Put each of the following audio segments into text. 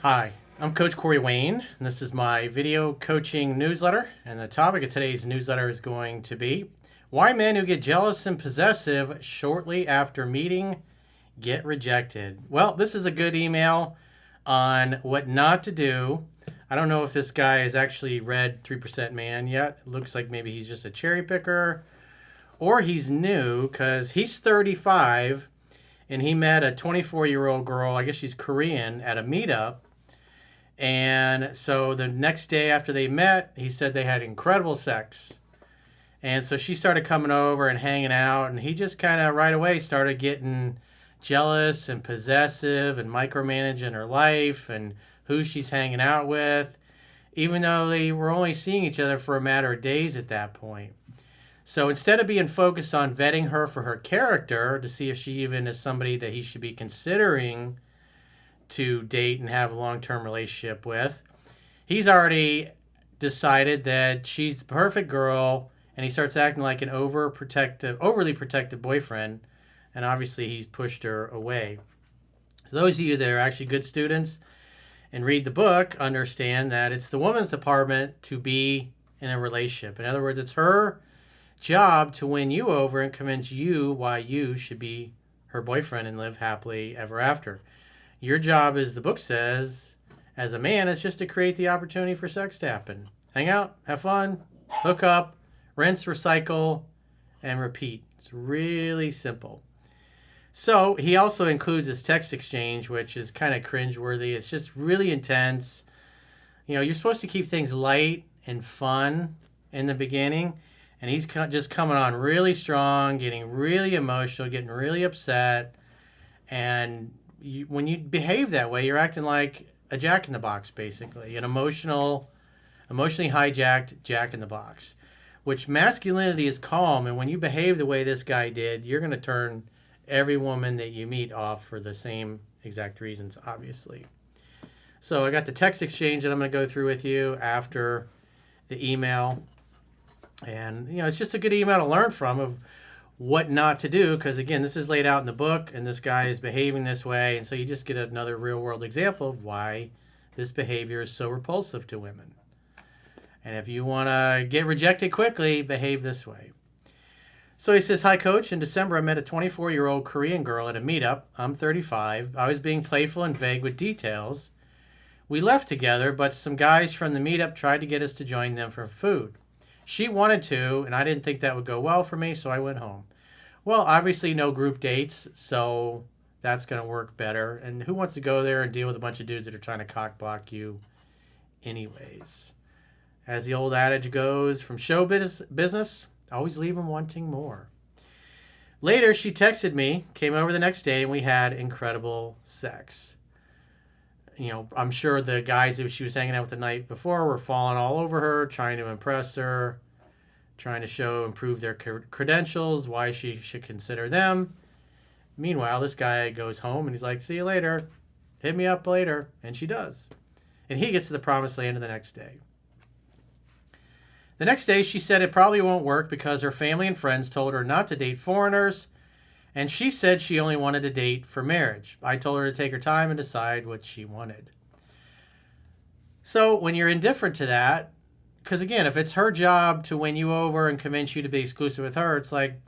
Hi, I'm Coach Corey Wayne, and this is my video coaching newsletter. And the topic of today's newsletter is going to be why men who get jealous and possessive shortly after meeting get rejected. Well, this is a good email on what not to do. I don't know if this guy has actually read 3% Man yet. It looks like maybe he's just a cherry picker or he's new because he's 35 and he met a 24-year-old girl, I guess she's Korean, at a meetup. And so the next day after they met, he said they had incredible sex. And so she started coming over and hanging out, and he just kind of right away started getting jealous and possessive and micromanaging her life and who she's hanging out with, even though they were only seeing each other for a matter of days at that point. So instead of being focused on vetting her for her character to see if she even is somebody that he should be considering to date and have a long-term relationship with, he's already decided that she's the perfect girl, and he starts acting like an overly protective boyfriend, and obviously he's pushed her away. So those of you that are actually good students and read the book understand that it's the woman's department to be in a relationship. In other words, it's her job to win you over and convince you why you should be her boyfriend and live happily ever after. Your job, as the book says, as a man, is just to create the opportunity for sex to happen. Hang out, have fun, hook up, rinse, recycle, and repeat. It's really simple. So he also includes this text exchange, which is kind of cringeworthy. It's just really intense. You know, you're supposed to keep things light and fun in the beginning, and he's just coming on really strong, getting really emotional, getting really upset, and when you behave that way, you're acting like a jack-in-the-box, basically, an emotionally hijacked jack-in-the-box, which masculinity is calm, and when you behave the way this guy did, you're going to turn every woman that you meet off for the same exact reasons, obviously. So I got the text exchange that I'm going to go through with you after the email, and it's just a good email to learn from of what not to do, because again, this is laid out in the book and this guy is behaving this way, and so you just get another real world example of why this behavior is so repulsive to women. And if you want to get rejected quickly, behave this way. So he says, "Hi coach, in December I met a 24-year-old Korean girl at a meetup. I'm 35. I was being playful and vague with details. We left together, but some guys from the meetup tried to get us to join them for food. She wanted to, and I didn't think that would go well for me, so I went home. Well, obviously no group dates, so that's going to work better. And who wants to go there and deal with a bunch of dudes that are trying to cock block you anyways? As the old adage goes, from show business, always leave them wanting more." Later, she texted me, came over the next day, and we had incredible sex. I'm sure the guys that she was hanging out with the night before were falling all over her, trying to impress her, trying to improve their credentials, why she should consider them. Meanwhile, this guy goes home and he's like, "See you later. Hit me up later." And she does. And he gets to the promised land the next day. The next day, she said it probably won't work because her family and friends told her not to date foreigners, and she said she only wanted to date for marriage. I told her to take her time and decide what she wanted. So when you're indifferent to that, because again, if it's her job to win you over and convince you to be exclusive with her, it's like,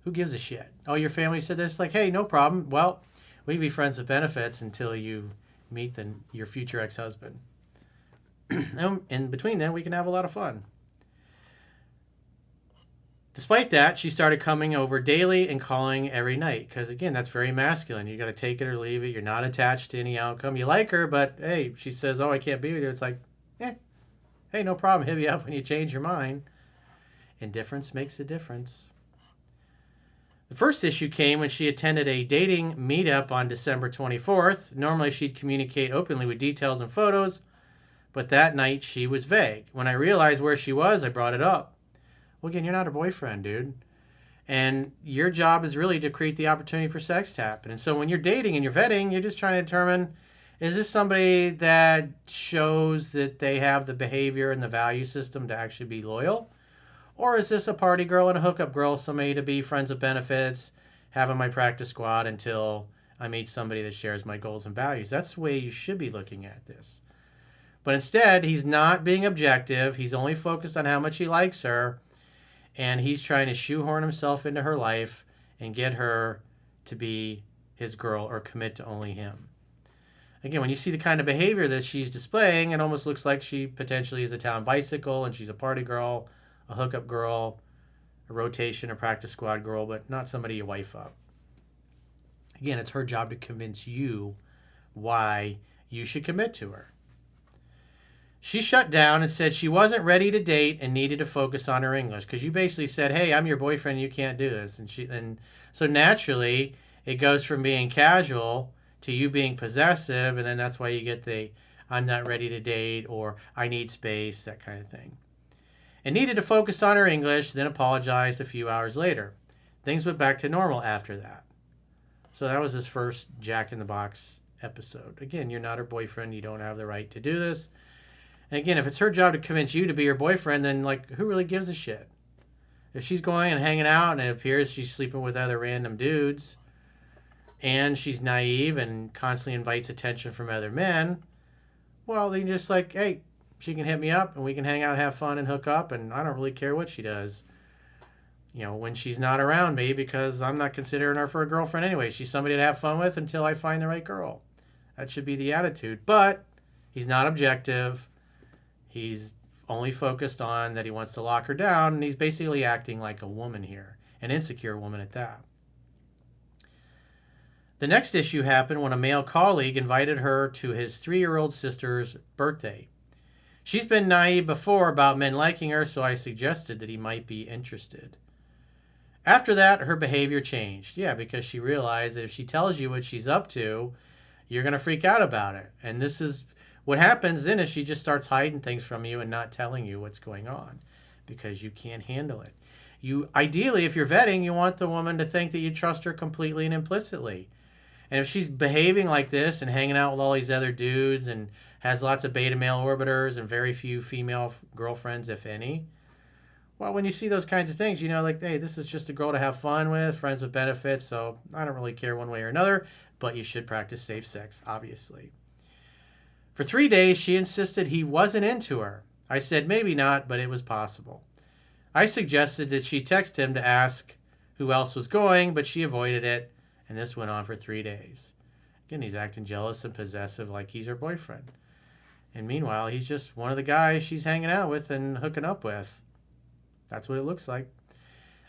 who gives a shit? Oh, your family said this? Like, hey, no problem. Well, we can be friends with benefits until you meet your future ex-husband. And in between then, we can have a lot of fun. Despite that, she started coming over daily and calling every night. Because again, that's very masculine. You got to take it or leave it. You're not attached to any outcome. You like her, but hey, she says, "Oh, I can't be with you." It's like, hey, no problem. Hit me up when you change your mind. Indifference makes a difference. The first issue came when she attended a dating meetup on December 24th. Normally, she'd communicate openly with details and photos, but that night she was vague. When I realized where she was, I brought it up. Well, again, you're not her boyfriend, dude. And your job is really to create the opportunity for sex to happen. And so when you're dating and you're vetting, you're just trying to determine, is this somebody that shows that they have the behavior and the value system to actually be loyal? Or is this a party girl and a hookup girl, somebody to be friends with benefits, having my practice squad until I meet somebody that shares my goals and values. That's the way you should be looking at this. But instead, he's not being objective. He's only focused on how much he likes her. And he's trying to shoehorn himself into her life and get her to be his girl or commit to only him. Again, when you see the kind of behavior that she's displaying, it almost looks like she potentially is a town bicycle and she's a party girl, a hookup girl, a rotation or practice squad girl, but not somebody you wife up. Again, it's her job to convince you why you should commit to her. She shut down and said she wasn't ready to date and needed to focus on her English because you basically said, hey, I'm your boyfriend, you can't do this. And so naturally, it goes from being casual to you being possessive, and then that's why you get the I'm not ready to date or I need space, that kind of thing. And needed to focus on her English, then apologized a few hours later. Things went back to normal after that. So that was his first Jack in the Box episode. Again, you're not her boyfriend. You don't have the right to do this. And again, if it's her job to convince you to be her boyfriend, then like, who really gives a shit? If she's going and hanging out and it appears she's sleeping with other random dudes and she's naive and constantly invites attention from other men, well, then just like, hey, she can hit me up and we can hang out, have fun, and hook up, and I don't really care what she does, you know, when she's not around me, because I'm not considering her for a girlfriend anyway. She's somebody to have fun with until I find the right girl. That should be the attitude. But he's not objective. He's only focused on that he wants to lock her down, and he's basically acting like a woman here, an insecure woman at that. The next issue happened when a male colleague invited her to his 3-year-old sister's birthday. She's been naive before about men liking her, so I suggested that he might be interested. After that, her behavior changed. Yeah, because she realized that if she tells you what she's up to, you're going to freak out about it. And this is what happens then, is she just starts hiding things from you and not telling you what's going on because you can't handle it. You ideally, if you're vetting, you want the woman to think that you trust her completely and implicitly. And if she's behaving like this and hanging out with all these other dudes and has lots of beta male orbiters and very few female girlfriends, if any, well, when you see those kinds of things, you know, like, hey, this is just a girl to have fun with, friends with benefits, so I don't really care one way or another, but you should practice safe sex, obviously. For 3 days, she insisted he wasn't into her. I said maybe not, but it was possible. I suggested that she text him to ask who else was going, but she avoided it, and this went on for 3 days. Again, he's acting jealous and possessive like he's her boyfriend. And meanwhile, he's just one of the guys she's hanging out with and hooking up with. That's what it looks like.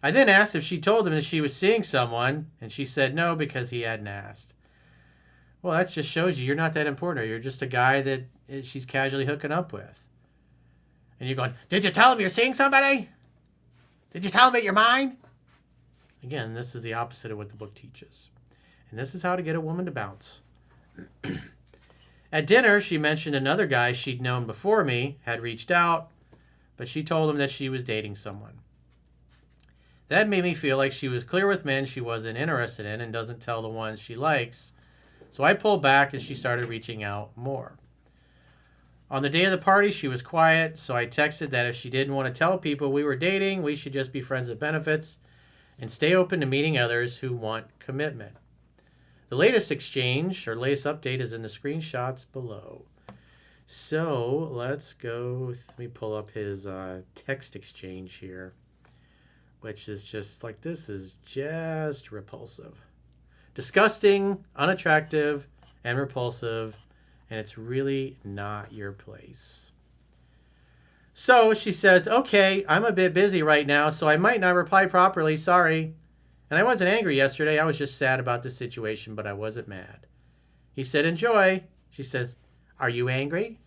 I then asked if she told him that she was seeing someone, and she said no because he hadn't asked. Well, that just shows you're not that important. You're just a guy that she's casually hooking up with. And you're going, did you tell him you're seeing somebody? Did you tell him that you're mine? Again, this is the opposite of what the book teaches. And this is how to get a woman to bounce. At dinner, she mentioned another guy she'd known before me had reached out, but she told him that she was dating someone. That made me feel like she was clear with men she wasn't interested in and doesn't tell the ones she likes. So I pulled back and she started reaching out more. On the day of the party, she was quiet, so I texted that if she didn't want to tell people we were dating, we should just be friends with benefits and stay open to meeting others who want commitment. The latest exchange, or latest update, is in the screenshots below. So let's go, let me pull up his text exchange here, which is just like, this is just repulsive. Disgusting, unattractive, and repulsive, and it's really not your place. So she says, okay, I'm a bit busy right now, so I might not reply properly, sorry. And I wasn't angry yesterday, I was just sad about the situation, but I wasn't mad. He said, enjoy. She says, are you angry?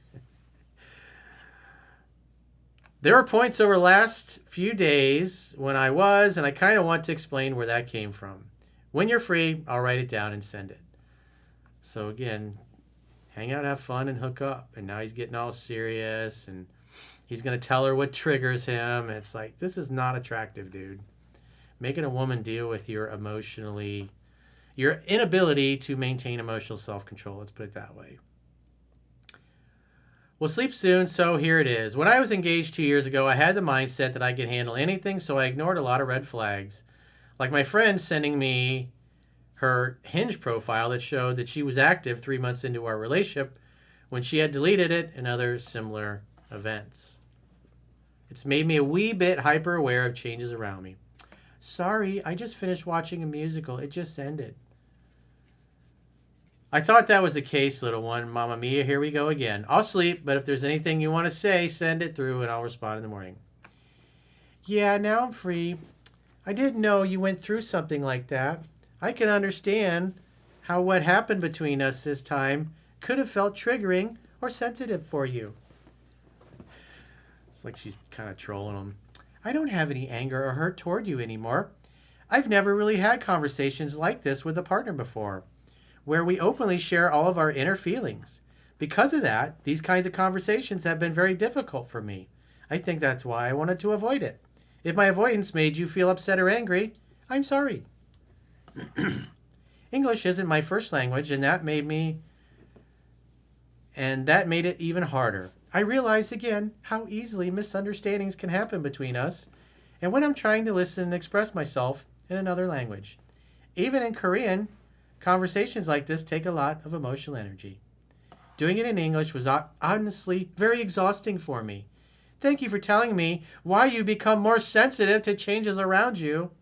There were points over the last few days when I was, and I kind of want to explain where that came from. When you're free, I'll write it down and send it. So again, hang out, have fun, and hook up. And now he's getting all serious, and he's going to tell her what triggers him. And it's like, this is not attractive, dude. Making a woman deal with your inability to maintain emotional self-control. Let's put it that way. We'll sleep soon, so here it is. When I was engaged 2 years ago, I had the mindset that I could handle anything, so I ignored a lot of red flags. Like my friend sending me her Hinge profile that showed that she was active 3 months into our relationship when she had deleted it and other similar events. It's made me a wee bit hyper aware of changes around me. Sorry, I just finished watching a musical. It just ended. I thought that was the case, little one. Mamma mia, here we go again. I'll sleep, but if there's anything you want to say, send it through and I'll respond in the morning. Yeah, now I'm free. I didn't know you went through something like that. I can understand how what happened between us this time could have felt triggering or sensitive for you. It's like she's kind of trolling him. I don't have any anger or hurt toward you anymore. I've never really had conversations like this with a partner before, where we openly share all of our inner feelings. Because of that, these kinds of conversations have been very difficult for me. I think that's why I wanted to avoid it. If my avoidance made you feel upset or angry, I'm sorry. English isn't my first language, and that made it even harder. I realize again how easily misunderstandings can happen between us, and when I'm trying to listen and express myself in another language. Even in Korean, conversations like this take a lot of emotional energy. Doing it in English was honestly very exhausting for me. Thank you for telling me why you become more sensitive to changes around you.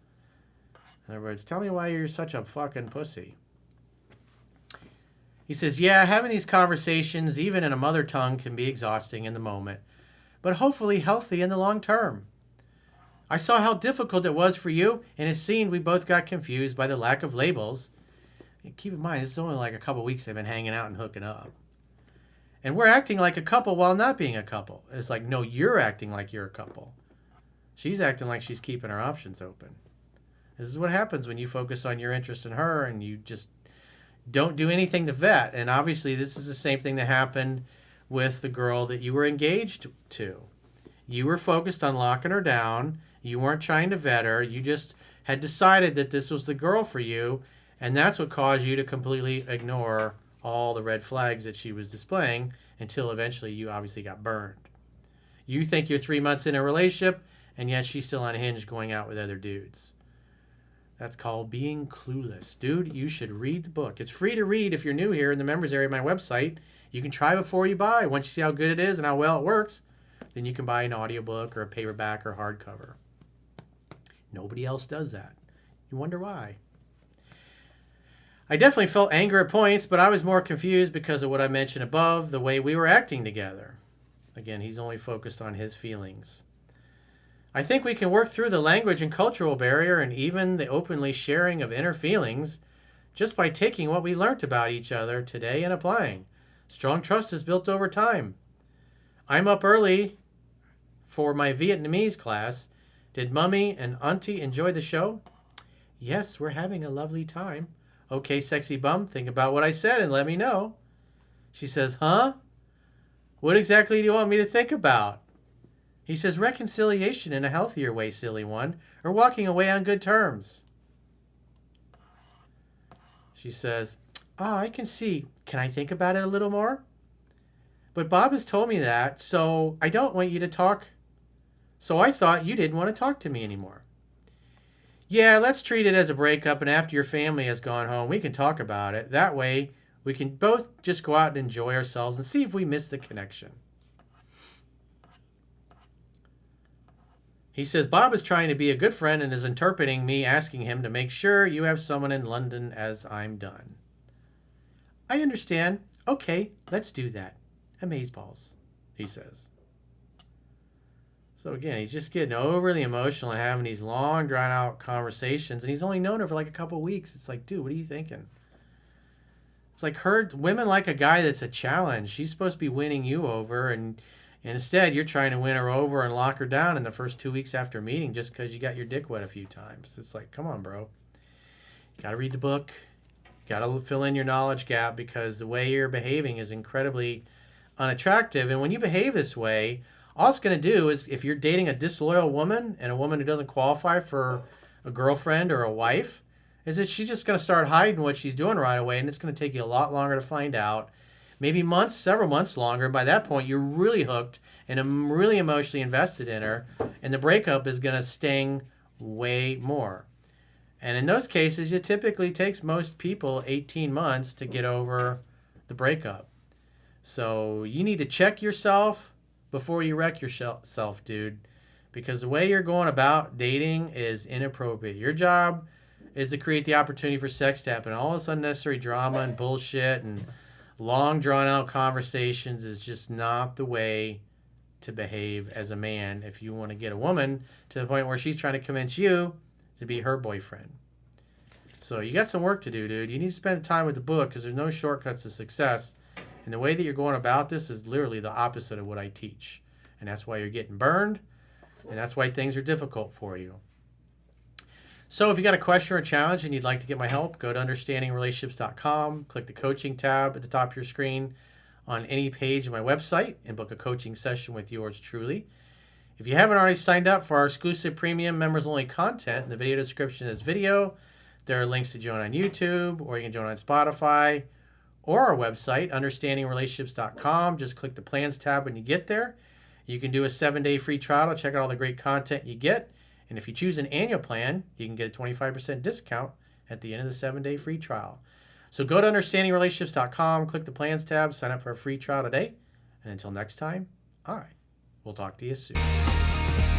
In other words, tell me why you're such a fucking pussy. He says, yeah, having these conversations, even in a mother tongue, can be exhausting in the moment, but hopefully healthy in the long term. I saw how difficult it was for you, and it seemed we both got confused by the lack of labels. And keep in mind, this is only like a couple weeks they've been hanging out and hooking up. And we're acting like a couple while not being a couple. It's like, no, you're acting like you're a couple. She's acting like she's keeping her options open. This is what happens when you focus on your interest in her and you just don't do anything to vet. And obviously this is the same thing that happened with the girl that you were engaged to. You were focused on locking her down. You weren't trying to vet her. You just had decided that this was the girl for you. And that's what caused you to completely ignore all the red flags that she was displaying until eventually you obviously got burned. You think you're 3 months in a relationship, and yet she's still unhinged going out with other dudes. That's called being clueless. Dude, you should read the book. It's free to read if you're new here in the members area of my website. You can try before you buy. Once you see how good it is and how well it works, then you can buy an audiobook or a paperback or hardcover. Nobody else does that. You wonder why. I definitely felt anger at points, but I was more confused because of what I mentioned above, the way we were acting together. Again, he's only focused on his feelings. I think we can work through the language and cultural barrier and even the openly sharing of inner feelings just by taking what we learnt about each other today and applying. Strong trust is built over time. I'm up early for my Vietnamese class. Did Mummy and Auntie enjoy the show? Yes, we're having a lovely time. Okay, sexy bum, think about what I said and let me know. She says, huh? What exactly do you want me to think about? He says, reconciliation in a healthier way, silly one, or walking away on good terms. She says, I can see. Can I think about it a little more? But Bob has told me that, so I don't want you to talk. So I thought you didn't want to talk to me anymore. Yeah, let's treat it as a breakup, and after your family has gone home, we can talk about it. That way, we can both just go out and enjoy ourselves and see if we miss the connection. He says, Bob is trying to be a good friend and is interpreting me asking him to make sure you have someone in London as I'm done. I understand. Okay, let's do that. Amazeballs, he says. So again, he's just getting overly emotional and having these long, drawn-out conversations, and he's only known her for like a couple weeks. It's like, dude, what are you thinking? It's like women like a guy that's a challenge. She's supposed to be winning you over, and instead you're trying to win her over and lock her down in the first 2 weeks after meeting just because you got your dick wet a few times. It's like, come on, bro. You got to read the book. You got to fill in your knowledge gap because the way you're behaving is incredibly unattractive. And when you behave this way, all it's going to do is, if you're dating a disloyal woman and a woman who doesn't qualify for a girlfriend or a wife, is that she's just going to start hiding what she's doing right away, and it's going to take you a lot longer to find out. Maybe months, several months longer. By that point, you're really hooked and I'm really emotionally invested in her, and the breakup is going to sting way more. And in those cases, it typically takes most people 18 months to get over the breakup. So you need to check yourself before you wreck yourself, dude. Because the way you're going about dating is inappropriate. Your job is to create the opportunity for sex to happen. All this unnecessary drama and bullshit and long drawn out conversations is just not the way to behave as a man if you want to get a woman to the point where she's trying to convince you to be her boyfriend. So you got some work to do, dude. You need to spend time with the book because there's no shortcuts to success. And the way that you're going about this is literally the opposite of what I teach. And that's why you're getting burned. And that's why things are difficult for you. So if you got a question or a challenge and you'd like to get my help, go to understandingrelationships.com, click the coaching tab at the top of your screen on any page of my website and book a coaching session with yours truly. If you haven't already signed up for our exclusive premium members-only content, in the video description of this video, there are links to join on YouTube, or you can join on Spotify, or our website, understandingrelationships.com. Just click the plans tab when you get there. You can do a 7-day free trial to check out all the great content you get. And if you choose an annual plan, you can get a 25% discount at the end of the 7-day free trial. So go to understandingrelationships.com, click the plans tab, sign up for a free trial today. And until next time, all right, we'll talk to you soon.